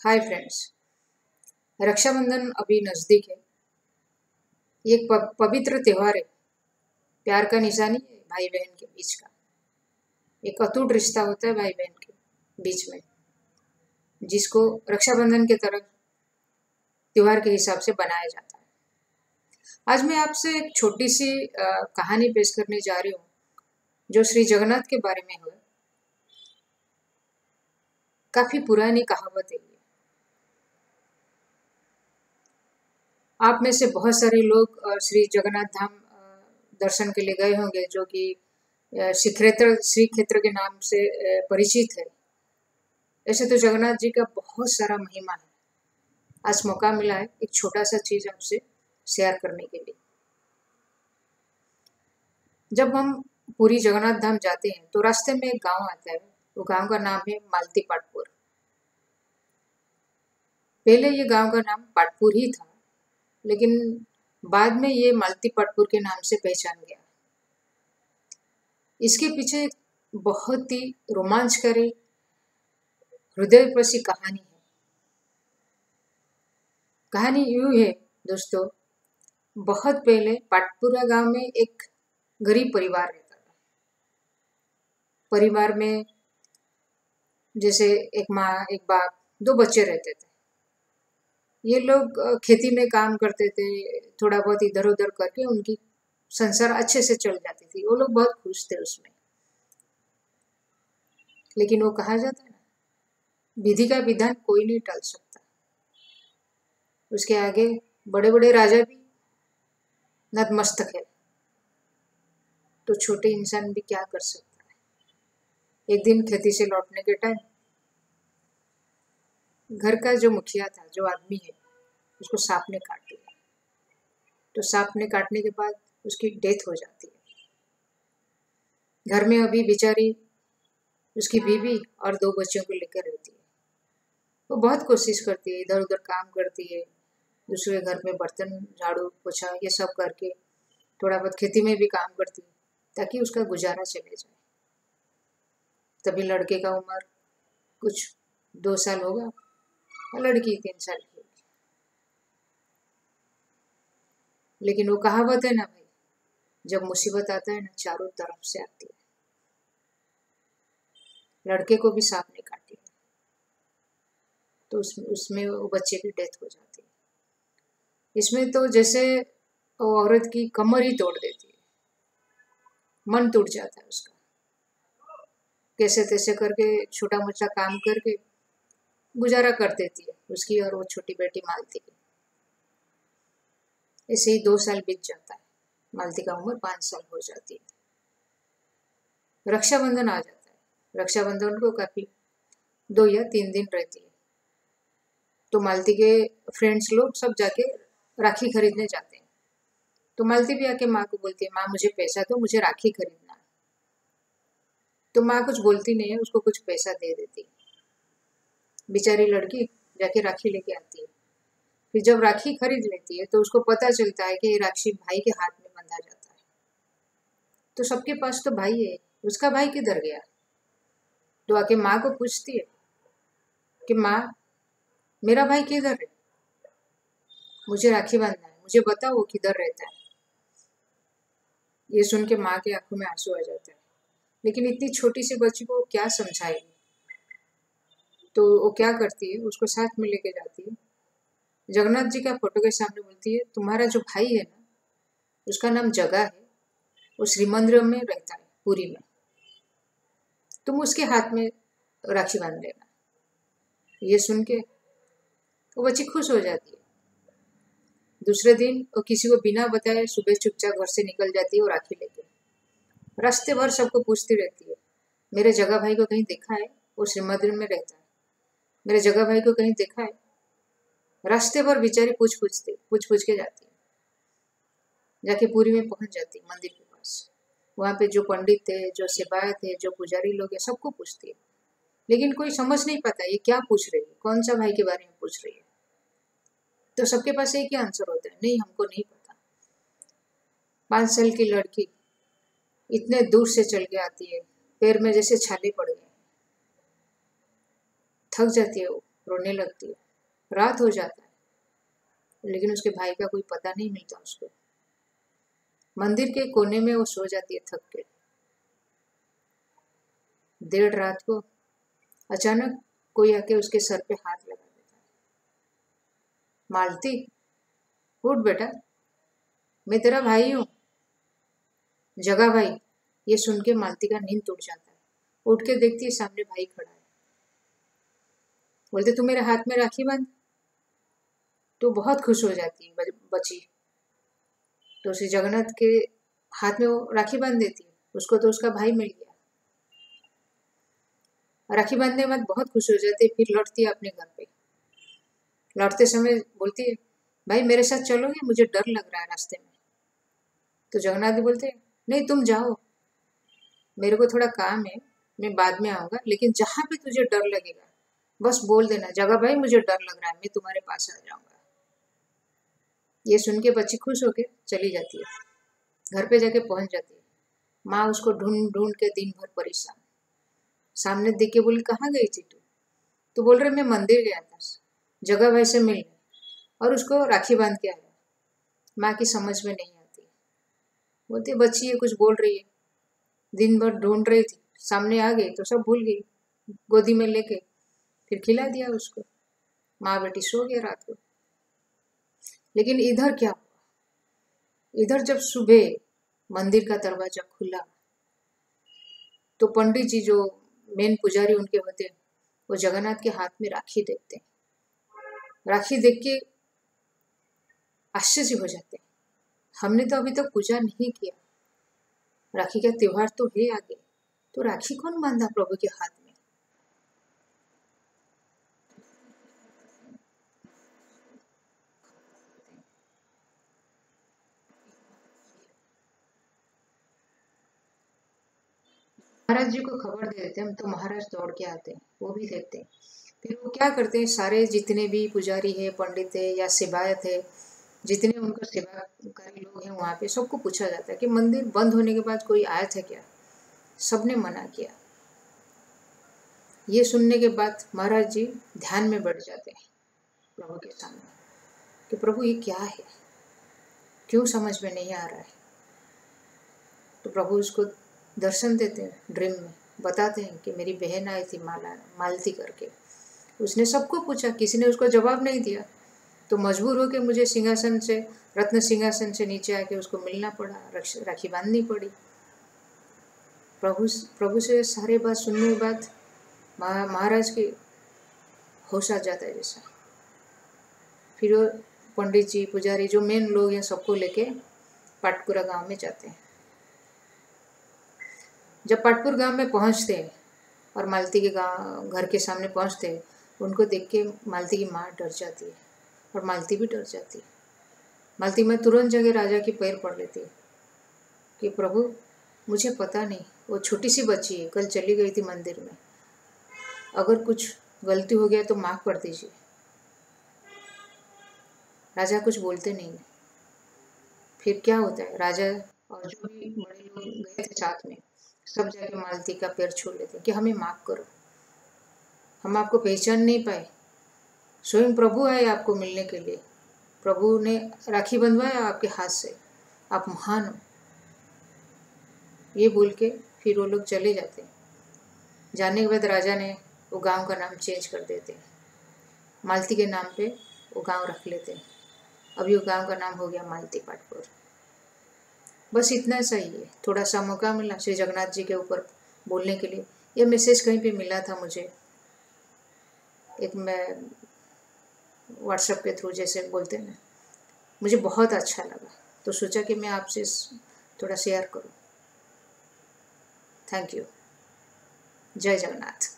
Hi friends. Rakshabandhan अभी नज़दीक है। ये एक पवित्र त्यौहार है। प्यार का निशानी है भाई बहन के बीच का। एक अटूट रिश्ता होता है भाई बहन के बीच में, जिसको रक्षाबंधन के तरह त्यौहार के हिसाब से बनाया जाता है। आज मैं आपसे एक छोटी सी कहानी पेश करने जा रही हूँ, जो श्री जगन्नाथ के बारे में है। काफी पुरानी कहावत है ये। आप में से बहुत सारे लोग श्री जगन्नाथ धाम दर्शन के लिए गए होंगे, जो कि श्री क्षेत्र के नाम से परिचित है। ऐसे तो जगन्नाथ जी का बहुत सारा महिमा है। आज मौका मिला है एक छोटा सा चीज आपसे शेयर करने के लिए। जब हम पुरी जगन्नाथ धाम जाते हैं तो रास्ते में एक गांव आता है। वो गांव का नाम है मालती पाटपुर। पहले ये गांव का नाम पाटपुर ही था, लेकिन बाद में ये मालती पाटपुर के नाम से पहचान गया। इसके पीछे बहुत ही रोमांचकारी, हृदयस्पर्शी कहानी है। कहानी यूं है दोस्तों, बहुत पहले पाटपुरा गांव में एक गरीब परिवार रहता था। परिवार में जैसे एक माँ, एक बाप, 2 बच्चे रहते थे। ये लोग खेती में काम करते थे, थोड़ा बहुत इधर उधर करके उनकी संसार अच्छे से चल जाती थी। वो लोग बहुत खुश थे उसमें। लेकिन वो कहा जाता है ना, विधि का विधान कोई नहीं टाल सकता। उसके आगे बड़े बड़े राजा भी नतमस्तक है, तो छोटे इंसान भी क्या कर सकता है। एक दिन खेती से लौटने के टाइम घर का जो मुखिया था, जो आदमी है, उसको सांप ने काट दिया। तो सांप ने काटने के बाद उसकी डेथ हो जाती है। घर में अभी बेचारी उसकी बीवी और 2 बच्चों को लेकर रहती है। वो बहुत कोशिश करती है, इधर उधर काम करती है, दूसरे घर में बर्तन झाड़ू पोछा ये सब करके थोड़ा बहुत खेती में भी काम करती है, ताकि उसका गुजारा चले जाए। तभी लड़के का उम्र कुछ 2 साल होगा और लड़की 3 साल की होगी। लेकिन वो कहावत है ना भाई, जब मुसीबत आता है ना, चारों तरफ से आती है। लड़के को भी सांप ने काट दिया, तो उसमें वो बच्चे की डेथ हो जाती है। इसमें तो जैसे वो औरत की कमर ही तोड़ देती है, मन टूट जाता है उसका। कैसे तैसे करके छोटा मोटा काम करके गुजारा कर देती है, उसकी और वो छोटी बेटी मालती की। ऐसे ही 2 साल बीत जाता है। मालती का उम्र 5 साल हो जाती है। रक्षाबंधन आ जाता है। रक्षाबंधन को काफी 2 या 3 दिन रहती है। तो मालती के फ्रेंड्स लोग सब जाके राखी खरीदने जाते हैं। तो मालती भी आके माँ को बोलती है, माँ मुझे पैसा दो, मुझे राखी खरीदना है। तो माँ कुछ बोलती नहीं है, उसको कुछ पैसा दे देती है। बेचारी लड़की जाके राखी लेके आती है। फिर जब राखी खरीद लेती है तो उसको पता चलता है कि ये राखी भाई के हाथ में बंधा जाता है। तो सबके पास तो भाई है, उसका भाई किधर गया? तो आके माँ को पूछती है कि माँ, मेरा भाई किधर है? मुझे राखी बांधना है, मुझे बताओ वो किधर रहता है। ये सुन के माँ के आंखों में आंसू आ जाता है, लेकिन इतनी छोटी सी बच्ची को क्या समझाएगी। तो वो क्या करती है, उसको साथ में लेके जाती है, जगन्नाथ जी का फोटो के सामने बोलती है, तुम्हारा जो भाई है ना, उसका नाम जगा है, वो श्री मंदिर में रहता है पुरी में, तुम उसके हाथ में राखी बांध लेना। ये सुन के वो बच्ची खुश हो जाती है। दूसरे दिन वो किसी को बिना बताए सुबह चुपचाप घर से निकल जाती है, वो राखी लेके। रास्ते भर सबको पूछती रहती है, मेरे जगा भाई को कहीं देखा है? वो श्री मंदिर में रहता है, मेरे जगा भाई को कहीं देखा है? रास्ते भर बेचारी पूछ पूछ के जाती है। जाके पुरी में पहुंच जाती है मंदिर के पास। वहां पे जो पंडित थे, जो सेवायत थे, जो पुजारी लोग है, सबको पूछती है, लेकिन कोई समझ नहीं पाता ये क्या पूछ रही है, कौन सा भाई के बारे में पूछ रही है। तो सबके पास एक ही आंसर होता है, नहीं हमको नहीं पता। 5 साल की लड़की इतने दूर से चल के आती है, पैर में जैसे छाले पड़ गए, थक जाती है वो। रोने लगती है। रात हो जाता है लेकिन उसके भाई का कोई पता नहीं मिलता उसको। मंदिर के कोने में वो सो जाती है थक के। देर रात को अचानक कोई आके उसके सर पे हाथ लगा देता है। मालती, उठ बेटा, मैं तेरा भाई हूँ। जगा भाई। ये सुन के मालती का नींद टूट जाता है। उठ के देखती है सामने भाई खड़ा है। बोलते तू मेरे हाथ में राखी बांध। तो बहुत खुश हो जाती है बची। तो उसे जगन्नाथ के हाथ में वो राखी बांध देती है। उसको तो उसका भाई मिल गया। राखी बांधने के बाद बहुत खुश हो जाती है। फिर लौटती है अपने घर पे। लौटते समय बोलती है भाई मेरे साथ चलोगे, मुझे डर लग रहा है रास्ते में। तो जगन्नाथ भी बोलते नहीं तुम जाओ, मेरे को थोड़ा काम है, मैं बाद में आऊंगा, लेकिन जहां पे तुझे डर लगेगा बस बोल देना, जगह भाई मुझे डर लग रहा है, मैं तुम्हारे पास आ जाऊंगा। ये सुन के बच्ची खुश होके चली जाती है। घर पे जाके पहुंच जाती है। माँ उसको ढूंढ ढूंढ के दिन भर परेशान। सामने देख के बोली कहाँ गई थी तू? तो बोल रहे मैं मंदिर गया था जगह भाई से मिलने, और उसको राखी बांध के आया। माँ की समझ में नहीं आती। बोलती बच्ची ये कुछ बोल रही है, दिन भर ढूंढ रही थी, सामने आ गई तो सब भूल गई। गोदी में लेके फिर खिला दिया उसको। माँ बेटी सो गए रात को। लेकिन इधर क्या हुआ? इधर जब सुबह मंदिर का दरवाजा खुला तो पंडित जी जो मेन पुजारी उनके होते हैं, वो जगन्नाथ के हाथ में राखी देखते हैं। राखी देख के आश्चर्य हो जाते हैं, हमने तो अभी तक पूजा नहीं किया, राखी का त्योहार तो है आगे, तो राखी कौन बांधा प्रभु के हाथ में? महाराज जी को खबर दे देते हैं हम, तो महाराज दौड़ के आते हैं, वो भी देखते हैं। फिर वो क्या करते हैं, सारे जितने भी पुजारी है, पंडित है या सेवायत है, जितने उनका सेवाकारी लोग हैं वहाँ पे, सबको पूछा जाता है कि मंदिर बंद होने के बाद कोई आया था क्या? सबने मना किया। ये सुनने के बाद महाराज जी ध्यान में बैठ जाते हैं प्रभु के सामने कि प्रभु ये क्या है, क्यों समझ में नहीं आ रहा है। तो प्रभु उसको दर्शन देते हैं ड्रीम में, बताते हैं कि मेरी बहन आई थी मालती करके, उसने सबको पूछा, किसी ने उसको जवाब नहीं दिया, तो मजबूर होकर मुझे सिंहासन से, रत्न सिंहासन से नीचे आके उसको मिलना पड़ा, राखी बांधनी पड़ी। प्रभु से सारे बात सुनने के बाद महाराज के होश आ जाता है जैसा। फिर वो पंडित जी पुजारी जो मेन लोग हैं सबको लेके पाटपुरा गांव में जाते हैं। जब पाटपुर गांव में पहुंचते हैं और मालती के गांव घर के सामने पहुंचते हैं, उनको देख के मालती की माँ डर जाती है और मालती भी डर जाती है। मालती में तुरंत जगह राजा की पैर पड़ लेती है कि प्रभु मुझे पता नहीं, वो छोटी सी बच्ची है, कल चली गई थी मंदिर में, अगर कुछ गलती हो गया तो माफ़ कर दीजिए। राजा कुछ बोलते नहीं है। फिर क्या होता है, राजा और जो भी बड़े लोग गए थे साथ में, सब जाके मालती का पैर छू लेते हैं कि हमें माफ़ करो, हम आपको पहचान नहीं पाए, स्वयं प्रभु आए आपको मिलने के लिए, प्रभु ने राखी बंधवाया आपके हाथ से, आप महान हो। ये बोल के फिर वो लोग चले जाते हैं। जाने के बाद राजा ने वो गांव का नाम चेंज कर देते हैं, मालती के नाम पे वो गांव रख लेते हैं। अभी वो गांव का नाम हो गया मालती पाटपुर। बस इतना सही है। थोड़ा सा मौका मिला श्री जगन्नाथ जी के ऊपर बोलने के लिए। ये मैसेज कहीं पे मिला था मुझे, एक मैं व्हाट्सएप के थ्रू जैसे बोलते हैं ना, मुझे बहुत अच्छा लगा, तो सोचा कि मैं आपसे थोड़ा शेयर करूं। Thank you. जय जगन्नाथ।